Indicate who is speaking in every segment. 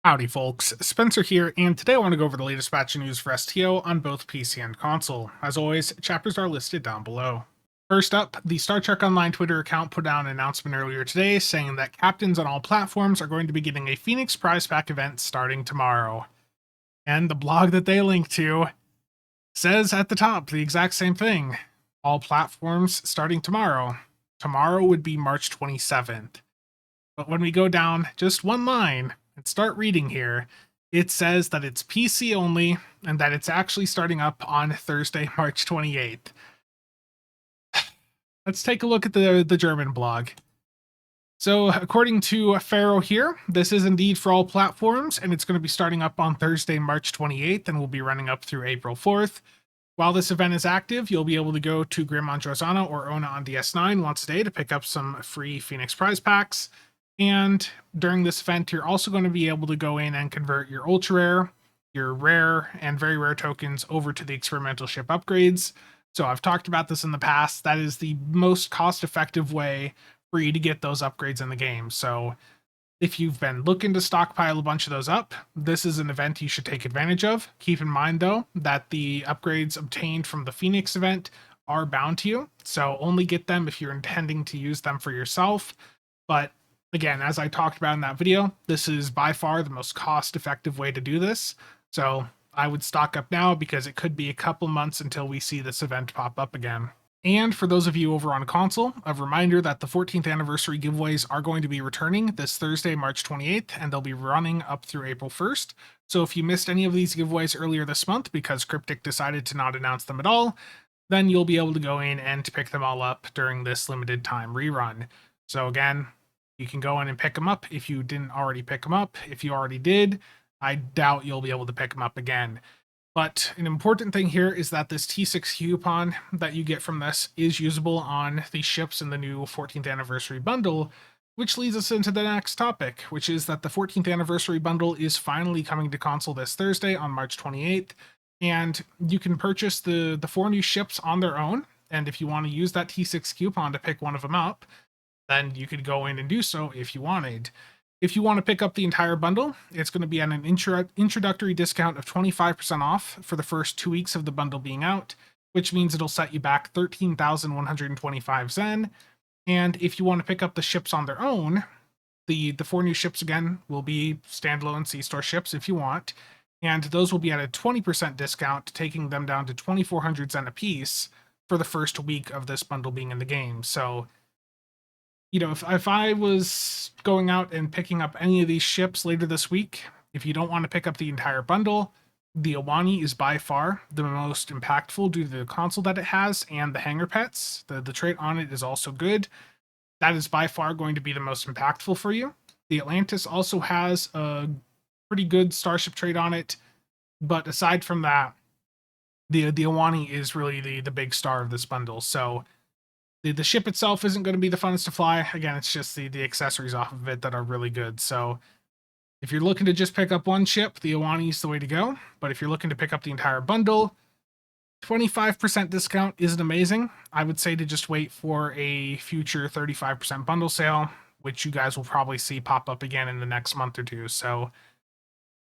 Speaker 1: Howdy folks, Spencer here, and today I want to go over the latest patch news for STO on both PC and console. As always, chapters are listed down below. First up, the Star Trek Online Twitter account put out an announcement earlier today saying that captains on all platforms are going to be getting a Phoenix Prize Pack event starting tomorrow. And the blog that they link to says at the top the exact same thing. All platforms starting tomorrow. Tomorrow would be March 27th. But when we go down just one line and start reading here, it says that it's PC only and that it's actually starting up on Thursday, March 28th. Let's take a look at the German blog. So according to Pharaoh here, this is indeed for all platforms, and it's going to be starting up on Thursday, March 28th, and will be running up through April 4th. While this event is active, you'll be able to go to Grim on Drozana or Ona on DS9 once a day to pick up some free Phoenix Prize Packs. And during this event, you're also going to be able to go in and convert your ultra rare, your rare, and very rare tokens over to the experimental ship upgrades. So I've talked about this in the past. That is the most cost-effective way for you to get those upgrades in the game. So if you've been looking to stockpile a bunch of those up, this is an event you should take advantage of. Keep in mind, though, that the upgrades obtained from the Phoenix event are bound to you. So only get them if you're intending to use them for yourself. But again, as I talked about in that video, this is by far the most cost-effective way to do this. So I would stock up now because it could be a couple months until we see this event pop up again. And for those of you over on console, a reminder that the 14th anniversary giveaways are going to be returning this Thursday, March 28th, and they'll be running up through April 1st. So if you missed any of these giveaways earlier this month because Cryptic decided to not announce them at all, then you'll be able to go in and pick them all up during this limited time rerun. So again, you can go in and pick them up if you didn't already pick them up. If you already did, I doubt you'll be able to pick them up again. But an important thing here is that this T6 coupon that you get from this is usable on the ships in the new 14th anniversary bundle, which leads us into the next topic, which is that the 14th anniversary bundle is finally coming to console this Thursday on March 28th, and you can purchase the 4 new ships on their own, and if you want to use that T6 coupon to pick one of them up, then you could go in and do so if you wanted. If you want to pick up the entire bundle, it's going to be at an introductory discount of 25% off for the first 2 weeks of the bundle being out, which means it'll set you back 13,125 Zen. And if you want to pick up the ships on their own, the 4 new ships again will be standalone C-Store ships if you want, and those will be at a 20% discount, taking them down to 2,400 Zen apiece for the first week of this bundle being in the game. So you know, if I was going out and picking up any of these ships later this week, if you don't want to pick up the entire bundle, the Awani is by far the most impactful due to the console that it has and the hanger pets. The trait on it is also good. That is by far going to be the most impactful for you. The Atlantis also has a pretty good starship trait on it, but aside from that, the Awani is really the big star of this bundle. So the ship itself isn't going to be the funnest to fly. Again, it's just the accessories off of it that are really good. So if you're looking to just pick up one ship, the Awani is the way to go. But if you're looking to pick up the entire bundle, 25% discount isn't amazing. I would say to just wait for a future 35% bundle sale, which you guys will probably see pop up again in the next month or two. So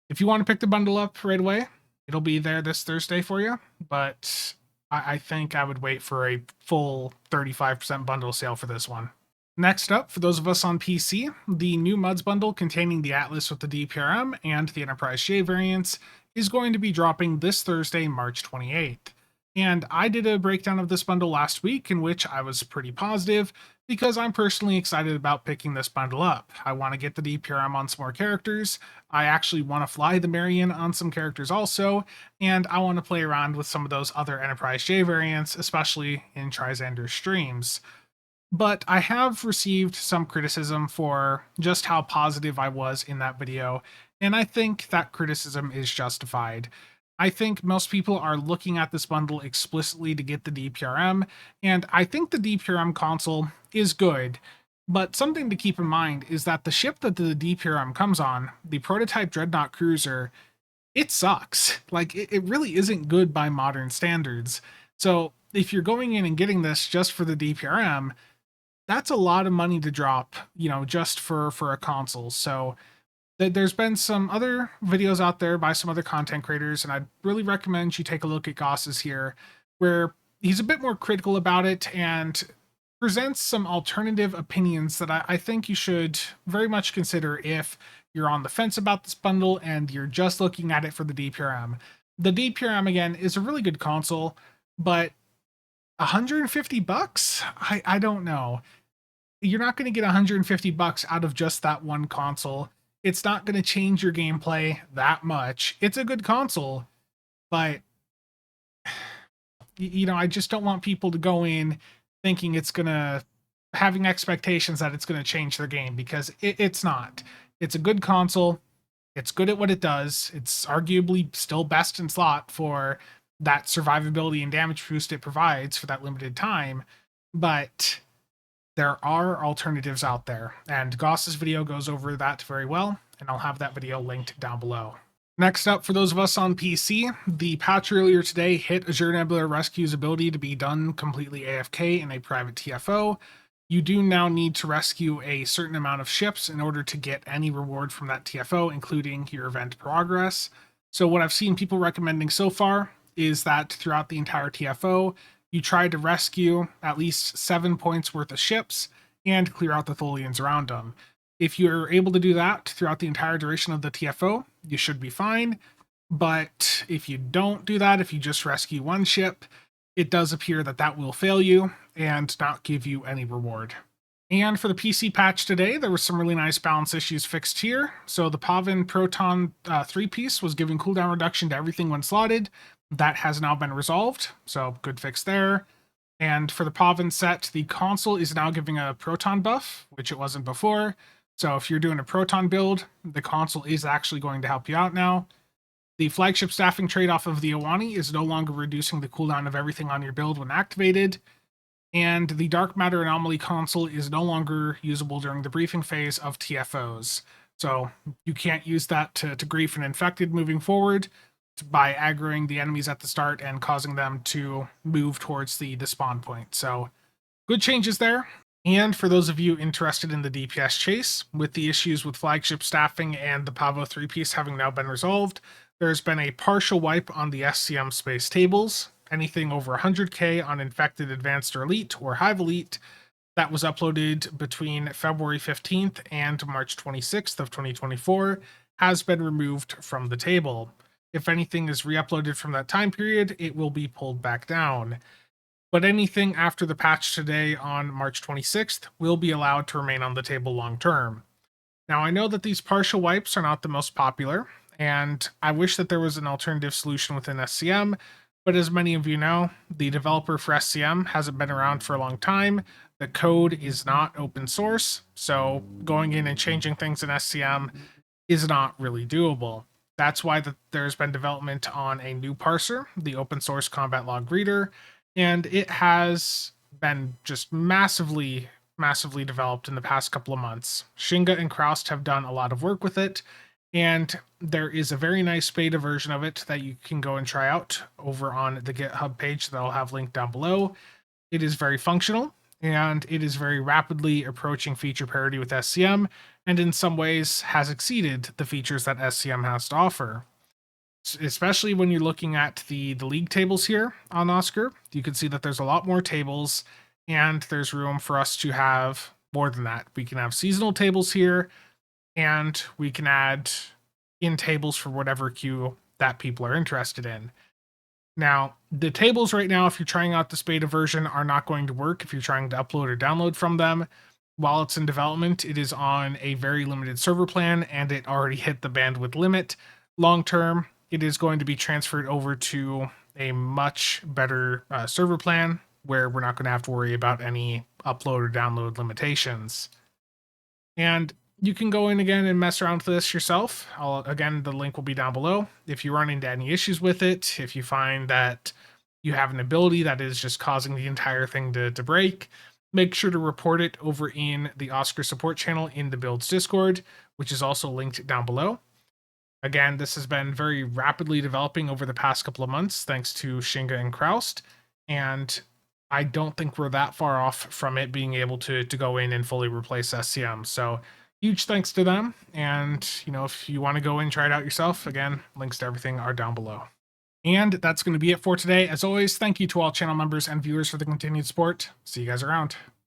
Speaker 1: if you want to pick the bundle up right away, it'll be there this Thursday for you. But I think I would wait for a full 35% bundle sale for this one. Next up, for those of us on PC, the new Muds bundle containing the Atlas with the DPRM and the Enterprise J variants is going to be dropping this Thursday, March 28th. And I did a breakdown of this bundle last week in which I was pretty positive because I'm personally excited about picking this bundle up. I want to get the DPRM on some more characters, I actually want to fly the Marion on some characters also, and I want to play around with some of those other Enterprise J variants, especially in Trisander's streams. But I have received some criticism for just how positive I was in that video, and I think that criticism is justified. I think most people are looking at this bundle explicitly to get the DPRM, and I think the DPRM console is good. But something to keep in mind is that the ship that the DPRM comes on, the prototype Dreadnought Cruiser, it sucks. Like, it really isn't good by modern standards. So if you're going in and getting this just for the DPRM, that's a lot of money to drop, you know, just for a console. So There's been some other videos out there by some other content creators, and I'd really recommend you take a look at Goss's here, where he's a bit more critical about it and presents some alternative opinions that I think you should very much consider if you're on the fence about this bundle and you're just looking at it for the DPRM. The DPRM, again, is a really good console, but $150? I don't know. You're not going to get $150 out of just that one console. It's not going to change your gameplay that much. It's a good console, but I just don't want people to go in thinking it's going to having expectations that it's going to change their game, because it's not. It's a good console. It's good at what it does. It's arguably still best in slot for that survivability and damage boost it provides for that limited time, but there are alternatives out there, and Goss's video goes over that very well, and I'll have that video linked down below. Next up, for those of us on PC, the patch earlier today hit Azure Nebula Rescue's ability to be done completely AFK in a private TFO. You do now need to rescue a certain amount of ships in order to get any reward from that TFO, including your event progress. So what I've seen people recommending so far is that throughout the entire TFO, you try to rescue at least 7 points worth of ships and clear out the Tholians around them. If you're able to do that throughout the entire duration of the TFO, you should be fine. But if you don't do that, if you just rescue one ship, it does appear that that will fail you and not give you any reward. And for the PC patch today, there were some really nice balance issues fixed here. So the Pavin Proton 3-piece was giving cooldown reduction to everything when slotted. That has now been resolved, so good fix there. And for the Pavin set, the console is now giving a Proton buff, which it wasn't before. So if you're doing a Proton build, the console is actually going to help you out now. The flagship staffing trade-off of the Iwani is no longer reducing the cooldown of everything on your build when activated. And the Dark Matter Anomaly console is no longer usable during the briefing phase of TFOs. So you can't use that to grief an infected moving forward by aggroing the enemies at the start and causing them to move towards the spawn point. So good changes there. And for those of you interested in the DPS chase, with the issues with flagship staffing and the Pavo 3-piece having now been resolved, there's been a partial wipe on the SCM space tables. Anything over 100k on Infected Advanced or Elite or Hive Elite that was uploaded between February 15th and March 26th of 2024 has been removed from the table. If anything is re-uploaded from that time period, it will be pulled back down. But anything after the patch today on March 26th will be allowed to remain on the table long term. Now, I know that these partial wipes are not the most popular, and I wish that there was an alternative solution within SCM, but as many of you know, the developer for SCM hasn't been around for a long time. The code is not open source, so going in and changing things in SCM is not really doable. That's why there's been development on a new parser, the open source combat log reader, and it has been just massively developed in the past couple of months. Shinga and Kraust have done a lot of work with it, and there is a very nice beta version of it that you can go and try out over on the GitHub page that I'll have linked down below. It is very functional, and it is very rapidly approaching feature parity with SCM, and in some ways has exceeded the features that SCM has to offer. Especially when you're looking at the league tables here on OSCR, you can see that there's a lot more tables, and there's room for us to have more than that. We can have seasonal tables here, and we can add in tables for whatever queue that people are interested in. Now, the tables right now, if you're trying out this beta version, are not going to work if you're trying to upload or download from them. While it's in development, it is on a very limited server plan, and it already hit the bandwidth limit. Long term, it is going to be transferred over to a much better server plan where we're not going to have to worry about any upload or download limitations. And you can go in again and mess around with this yourself. Again, the link will be down below. If you run into any issues with it, if you find that you have an ability that is just causing the entire thing to break, make sure to report it over in the OSCR support channel in the Builds Discord, which is also linked down below. Again, this has been very rapidly developing over the past couple of months, thanks to Shinga and Kraust, and I don't think we're that far off from it being able to go in and fully replace SCM. So huge thanks to them. And, if you want to go and try it out yourself, again, links to everything are down below. And that's going to be it for today. As always, thank you to all channel members and viewers for the continued support. See you guys around.